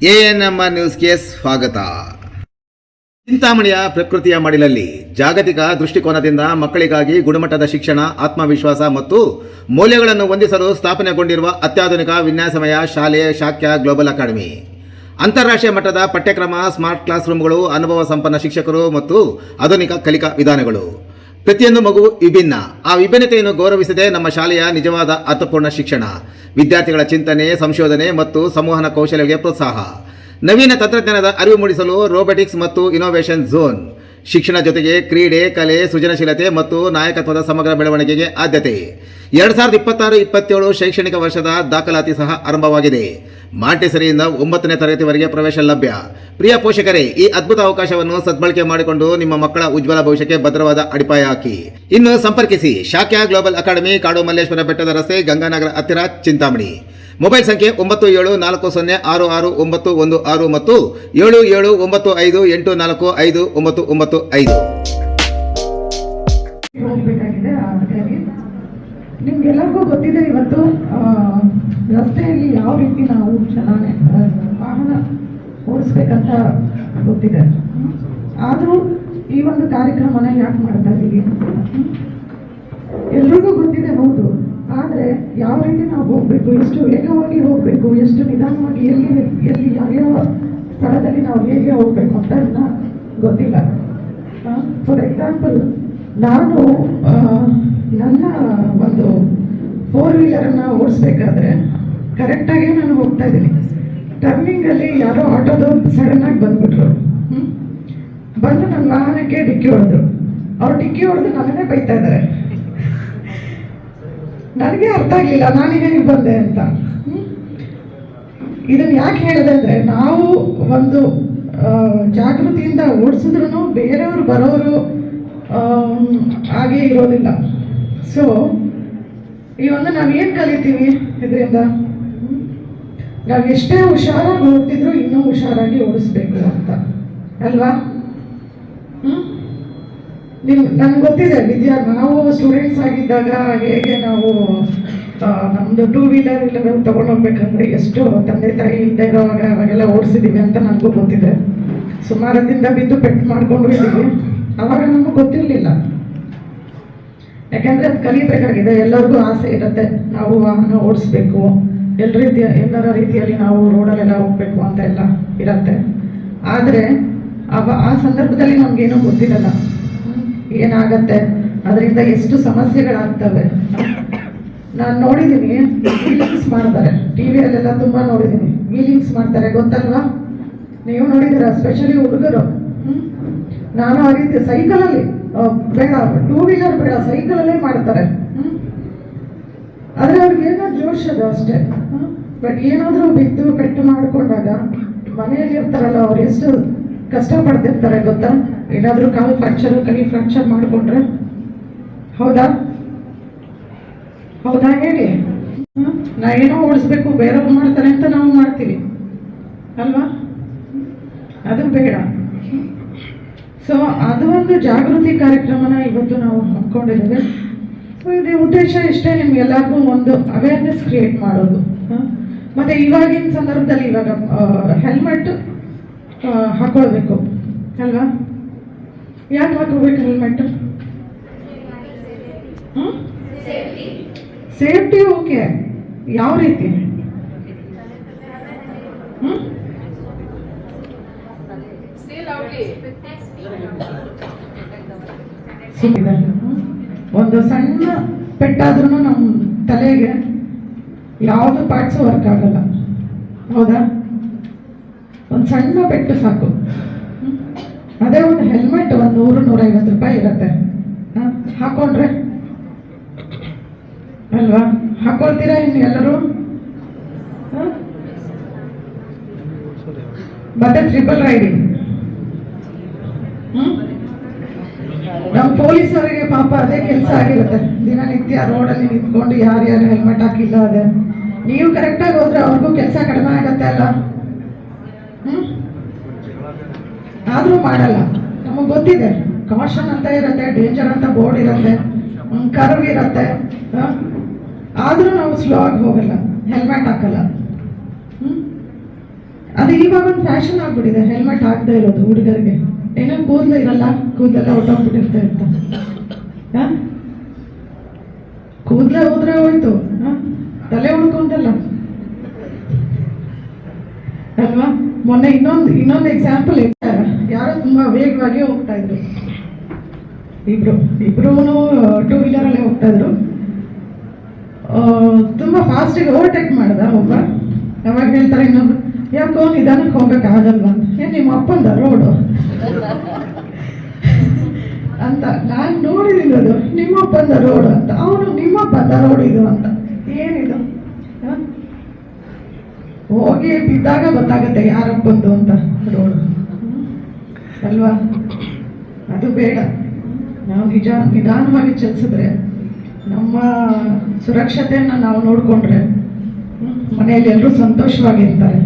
ANM ನ್ಯೂಸ್ಗೆ ಸ್ವಾಗತ. ಚಿಂತಾಮಣಿಯ ಪ್ರಕೃತಿಯ ಮಡಿಲಲ್ಲಿ ಜಾಗತಿಕ ದೃಷ್ಟಿಕೋನದಿಂದ ಮಕ್ಕಳಿಗಾಗಿ ಗುಣಮಟ್ಟದ ಶಿಕ್ಷಣ, ಆತ್ಮವಿಶ್ವಾಸ ಮತ್ತು ಮೌಲ್ಯಗಳನ್ನು ಹೊಂದಿಸಲು ಸ್ಥಾಪನೆಗೊಂಡಿರುವ ಅತ್ಯಾಧುನಿಕ ವಿನ್ಯಾಸಮಯ ಶಾಲೆ ಶಾಕ್ಯ ಗ್ಲೋಬಲ್ ಅಕಾಡೆಮಿ. ಅಂತಾರಾಷ್ಟ್ರೀಯ ಮಟ್ಟದ ಪಠ್ಯಕ್ರಮ, ಸ್ಮಾರ್ಟ್ ಕ್ಲಾಸ್ ರೂಮ್ಗಳು, ಅನುಭವ ಸಂಪನ್ನ ಶಿಕ್ಷಕರು ಮತ್ತು ಆಧುನಿಕ ಕಲಿಕಾ ವಿಧಾನಗಳು. ಪ್ರತಿಯೊಂದು ಮಗು ವಿಭಿನ್ನ. ಆ ವಿಭಿನ್ನತೆಯನ್ನು ಗೌರವಿಸದೆ ನಮ್ಮ ಶಾಲೆಯ ನಿಜವಾದ ಅರ್ಥಪೂರ್ಣ ಶಿಕ್ಷಣ, ವಿದ್ಯಾರ್ಥಿಗಳ ಚಿಂತನೆ, ಸಂಶೋಧನೆ ಮತ್ತು ಸಂವಹನ ಕೌಶಲ್ಯಗಳಿಗೆ ಪ್ರೋತ್ಸಾಹ, ನವೀನ ತಂತ್ರಜ್ಞಾನದ ಅರಿವು ಮೂಡಿಸಲು ರೋಬೋಟಿಕ್ಸ್ ಮತ್ತು ಇನೋವೇಷನ್ ಝೋನ್, ಶಿಕ್ಷಣ ಜೊತೆಗೆ ಕ್ರೀಡೆ, ಕಲೆ, ಸೃಜನಶೀಲತೆ ಮತ್ತು ನಾಯಕತ್ವದ ಸಮಗ್ರ ಬೆಳವಣಿಗೆಗೆ ಆದ್ಯತೆ. 2026-27 ಶೈಕ್ಷಣಿಕ ವರ್ಷದ ದಾಖಲಾತಿ ಸಹ ಆರಂಭವಾಗಿದೆ. ಮಾಂಟೆಸರಿಯಿಂದ 9ನೇ ತರಗತಿವರೆಗೆ ಪ್ರವೇಶ ಲಭ್ಯ. ಪ್ರಿಯ ಪೋಷಕರೇ, ಈ ಅದ್ಭುತ ಅವಕಾಶವನ್ನು ಸದ್ಬಳಕೆ ಮಾಡಿಕೊಂಡು ನಿಮ್ಮ ಮಕ್ಕಳ ಉಜ್ವಲ ಭವಿಷ್ಯಕ್ಕೆ ಭದ್ರವಾದ ಅಡಿಪಾಯ ಹಾಕಿ. ಇನ್ನು ಸಂಪರ್ಕಿಸಿ ಶಾಕ್ಯ ಗ್ಲೋಬಲ್ ಅಕಾಡೆಮಿ, ಕಾಡು ಮಲ್ಲೇಶ್ವರ ಬೆಟ್ಟದ ರಸ್ತೆ, ಗಂಗಾನಗರ ಹತ್ತಿರ, ಚಿಂತಾಮಣಿ. ಮೊಬೈಲ್ ಸಂಖ್ಯೆ 9740409616 ಮತ್ತು 7795845995. ನಿಮ್ಗೆಲ್ಲರಿಗೂ ಗೊತ್ತಿದೆ, ಇವತ್ತು ರಸ್ತೆಯಲ್ಲಿ ಯಾವ ರೀತಿ ನಾವು ಚೆನ್ನಾಗಿ ವಾಹನ ಓಡಿಸ್ಬೇಕಂತ ಗೊತ್ತಿದೆ. ಆದರೂ ಈ ಒಂದು ಕಾರ್ಯಕ್ರಮನ ಯಾಕೆ ಮಾಡ್ತಾ ಇದ್ದೀವಿ ಎಲ್ರಿಗೂ ಗೊತ್ತಿದೆ, ಹೌದು. ಆದರೆ ಯಾವ ರೀತಿ ನಾವು ಹೋಗಬೇಕು, ಎಷ್ಟು ವೇಗವಾಗಿ ಹೋಗಬೇಕು, ಎಷ್ಟು ನಿಧಾನವಾಗಿ ಎಲ್ಲಿ ಯಾವ್ಯಾವ ಸ್ಥಳದಲ್ಲಿ ನಾವು ಹೇಗೆ ಹೋಗಬೇಕು ಅಂತ ಗೊತ್ತಿಲ್ಲ. ಫಾರ್ ಎಕ್ಸಾಂಪಲ್, ನಾನು ನನ್ನ ಒಂದು 4 ವೀಲರನ್ನು ಓಡಿಸ್ಬೇಕಾದ್ರೆ ಕರೆಕ್ಟಾಗಿ ನಾನು ಹೋಗ್ತಾ ಇದ್ದೀನಿ. ಟರ್ನಿಂಗಲ್ಲಿ ಯಾರೋ ಆಟೋದವ್ರು ಸಡನ್ನಾಗಿ ಬಂದ್ಬಿಟ್ರು. ಬಂದು ನನ್ನ ವಾಹನಕ್ಕೆ ಡಿಕ್ಕಿ ಹೊಡೆದ್ರು. ಅವ್ರು ಡಿಕ್ಕಿ ಹೊಡೆದು ನನ್ನನ್ನೇ ಬೈತಾ ಇದ್ದಾರೆ. ನನಗೆ ಅರ್ಥ ಆಗಲಿಲ್ಲ ನಾನು ಹೇಗೆ ಬಂದೆ ಅಂತ. ಇದನ್ನು ಯಾಕೆ ಹೇಳಿದೆ ಅಂದರೆ, ನಾವು ಒಂದು ಜಾಗೃತಿಯಿಂದ ಓಡಿಸಿದ್ರು ಬೇರೆಯವರು ಬರೋರು ಹಾಗೆ ಇರೋದಿಲ್ಲ. ಸೊ ಈ ಒಂದು ನಾವೇನು ಕಲಿತೀವಿ ಇದರಿಂದ, ನಾವು ಎಷ್ಟೇ ಹುಷಾರಾಗಿ ಓಡ್ತಿದ್ರು ಇನ್ನೂ ಹುಷಾರಾಗಿ ಓಡಿಸ್ಬೇಕು ಅಂತ ಅಲ್ವಾ? ನನ್ಗೆ ಗೊತ್ತಿದೆ, ನಾವು ಸ್ಟೂಡೆಂಟ್ಸ್ ಆಗಿದ್ದಾಗ ಹೇಗೆ ನಾವು ನಮ್ಮದು 2 ವೀಲರ್ ಇಲ್ಲ ತೊಗೊಂಡೋಗ್ಬೇಕಂದ್ರೆ ಎಷ್ಟು ತಂದೆ ತಾಯಿ ಇಲ್ಲದೆ ಇರೋವಾಗ ಅವಾಗೆಲ್ಲ ಓಡಿಸಿದ್ದೀವಿ ಅಂತ ನನಗೂ ಗೊತ್ತಿದೆ. ಸುಮಾರದಿಂದ ಬಿದ್ದು ಪೆಟ್ಟು ಮಾಡ್ಕೊಂಡು ಇದ್ದೀವಿ. ಅವಾಗ ನಮಗೆ ಗೊತ್ತಿರಲಿಲ್ಲ, ಯಾಕೆಂದರೆ ಅದು ಕಲಿಬೇಕಾಗಿದೆ. ಎಲ್ಲರಿಗೂ ಆಸೆ ಇರುತ್ತೆ, ನಾವು ವಾಹನ ಓಡಿಸ್ಬೇಕು, ಎಲ್ಲರ ರೀತಿಯಲ್ಲಿ ನಾವು ರೋಡಲ್ಲೆಲ್ಲ ಹೋಗ್ಬೇಕು ಅಂತ ಎಲ್ಲ ಇರುತ್ತೆ. ಆದರೆ ಆ ಸಂದರ್ಭದಲ್ಲಿ ನಮಗೇನೂ ಗೊತ್ತಿರಲ್ಲ, ಏನಾಗತ್ತೆ, ಅದರಿಂದ ಎಷ್ಟು ಸಮಸ್ಯೆಗಳಾಗ್ತವೆ. ನಾನು ನೋಡಿದ್ದೀನಿ, ವೀಲಿಂಗ್ಸ್ ಮಾಡ್ತಾರೆ, ಟಿವಿಯಲ್ಲೆಲ್ಲ ತುಂಬ ನೋಡಿದ್ದೀನಿ. ವೀಲಿಂಗ್ಸ್ ಮಾಡ್ತಾರೆ, ಗೊತ್ತಲ್ವಾ? ನೀವು ನೋಡಿದ್ದೀರ, ಸ್ಪೆಷಲಿ ಹುಡುಗರು. ನಾನು ಆ ರೀತಿ ಸೈಕಲಲ್ಲಿ ಬೇಡ, 2 ವೀಲರ್ ಬೇಡ, ಸೈಕಲಲ್ಲೇ ಮಾಡ್ತಾರೆ. ಆದರೆ ಅವ್ರಿಗೆ ಏನೋ ಜೋಶ್ ಅದು ಅಷ್ಟೇ. ಬಟ್ ಏನಾದರೂ ಬಿದ್ದು ಪೆಟ್ಟು ಮಾಡಿಕೊಂಡಾಗ ಮನೆಯಲ್ಲಿ ಇರ್ತಾರಲ್ಲ, ಅವ್ರು ಎಷ್ಟು ಕಷ್ಟಪಡ್ತಿರ್ತಾರೆ ಗೊತ್ತಾ? ಏನಾದರೂ ಕಾಲು ಫ್ರಾಕ್ಚರ್, ಕೈ ಫ್ರಾಕ್ಚರ್ ಮಾಡಿಕೊಂಡ್ರೆ. ಹೌದಾ ಹೇಳಿ? ನಾ ಏನೋ ಓಡಿಸ್ಬೇಕು, ಬೇರೆಯವ್ರು ಮಾಡ್ತಾರೆ ಅಂತ ನಾವು ಮಾಡ್ತೀವಿ ಅಲ್ವಾ? ಅದು ಬೇಡ. ಸೊ ಅದು ಒಂದು ಜಾಗೃತಿ ಕಾರ್ಯಕ್ರಮನ ಇವತ್ತು ನಾವು ಹಮ್ಮಿಕೊಂಡಿದ್ದೇವೆ. ಇದ್ರ ಉದ್ದೇಶ ಇಷ್ಟೇ, ನಿಮ್ಗೆಲ್ಲರಿಗೂ ಒಂದು ಅವೇರ್ನೆಸ್ ಕ್ರಿಯೇಟ್ ಮಾಡೋದು. ಮತ್ತೆ ಇವಾಗಿನ ಸಂದರ್ಭದಲ್ಲಿ ಇವಾಗ ಹೆಲ್ಮೆಟ್ ಹಾಕೊಳ್ಬೇಕು ಅಲ್ವಾ? ಯಾಕೆ ಹಾಕೋಬೇಕು ಹೆಲ್ಮೆಟ್? ಸೇಫ್ಟಿ. ಓಕೆ, ಯಾವ ರೀತಿ? ಒಂದು ಸಣ್ಣ ಪೆಟ್ಟಾದ್ರೂ ನಮ್ಮ ತಲೆಗೆ ಯಾವುದು ಪಾರ್ಟ್ಸ್ ವರ್ಕ್ ಆಗಲ್ಲ, ಹೌದಾ? ಒಂದು ಸಣ್ಣ ಪೆಟ್ಟು ಸಾಕು. ಅದೇ ಒಂದು ಹೆಲ್ಮೆಟ್ ಒಂದು 100-150 ರೂಪಾಯಿ ಇರುತ್ತೆ. ಹಾಕೊಂಡ್ರೆ ಅಲ್ವಾ? ಹಾಕೊಳ್ತೀರಾ ಇನ್ನು ಎಲ್ಲರೂ? ಮತ್ತೆ ಟ್ರಿಪಲ್ ರೈಡಿಂಗ್. ನಮ್ಮ ಪೊಲೀಸರಿಗೆ ಪಾಪ ಅದೇ ಕೆಲಸ ಆಗಿರುತ್ತೆ. ದಿನನಿತ್ಯ ರೋಡಲ್ಲಿ ನಿಂತ್ಕೊಂಡು ಯಾರ್ಯಾರು ಹೆಲ್ಮೆಟ್ ಹಾಕಿಲ್ಲ, ಅದೇ ನೀವು ಕರೆಕ್ಟಾಗಿ ಹೋದ್ರೆ ಅವ್ರಿಗೂ ಕೆಲಸ ಕಡಿಮೆ ಆಗತ್ತೆ ಅಲ್ಲ? ಆದರೂ ಮಾಡಲ್ಲ. ನಮಗೆ ಗೊತ್ತಿದೆ, ಕಾಷನ್ ಅಂತ ಇರುತ್ತೆ, ಡೇಂಜರ್ ಅಂತ ಬೋರ್ಡ್ ಇರುತ್ತೆ, ಕರ್ವ್ ಇರುತ್ತೆ. ಆದರೂ ನಾವು ಸ್ಲೋ ಆಗಿ ಹೋಗಲ್ಲ, ಹೆಲ್ಮೆಟ್ ಹಾಕಲ್ಲ. ಅದು ಇವಾಗ ಒಂದು ಫ್ಯಾಷನ್ ಆಗ್ಬಿಟ್ಟಿದೆ ಹೆಲ್ಮೆಟ್ ಹಾಕದೇ ಇರೋದು ಹುಡುಗರಿಗೆ. ಏನೋ ಕೂದಲು ಇರಲ್ಲ, ಕೂದಲೆಲ್ಲ ಹೊಟ್ಟೋಗ್ಬಿಟ್ಟಿರ್ತಾ ಇರ್ತ, ಕೂದಲೇ ಹೋದ್ರೆ ಹೋಯ್ತು, ತಲೆ ಉಳ್ಕೊಂಡಲ್ಲ ಅಲ್ವಾ. ಮೊನ್ನೆ ಇನ್ನೊಂದು ಎಕ್ಸಾಂಪಲ್ ಯಾರೋ ತುಂಬಾ ವೇಗವಾಗಿ ಹೋಗ್ತಾ ಇದ್ರು, ಇಬ್ರು ಟೂ ವೀಲರ್ ಅಲ್ಲೇ ಹೋಗ್ತಾ ಇದ್ರು. ತುಂಬಾ ಫಾಸ್ಟಿಗೆ ಓವರ್ಟೇಕ್ ಮಾಡ್ದ ಒಬ್ಬ. ಯಾವಾಗ ಹೇಳ್ತಾರೆ ಇನ್ನೊಬ್ರು, ಯಾಕೋ ನಿಧಾನಕ್ಕೆ ಹೋಗಕ್ಕಾಗಲ್ವ ಅಂತ. ಏನ್ ನಿಮ್ಮ ಅಪ್ಪಂದ ರೋಡು ಅಂತ ನಾನು ನೋಡಿದೀನಿ, ಅದು ನಿಮ್ಮಪ್ಪಂದ ರೋಡ್ ಅಂತ. ಅವನು ನಿಮ್ಮಪ್ಪಂದ ರೋಡ್ ಇದು ಅಂತ. ಏನಿದು ಹೋಗಿ ಬಿದ್ದಾಗ ಗೊತ್ತಾಗತ್ತೆ ಯಾರಪ್ಪಂದು ಅಂತ ರೋಡ್ ಅಲ್ವಾ. ಅದು ಬೇಡ. ನಾವು ನಿಧಾನವಾಗಿ ಚಲಿಸಿದ್ರೆ, ನಮ್ಮ ಸುರಕ್ಷತೆಯನ್ನ ನಾವು ನೋಡ್ಕೊಂಡ್ರೆ ಮನೆಯಲ್ಲಿ ಎಲ್ಲರೂ ಸಂತೋಷವಾಗಿರ್ತಾರೆ.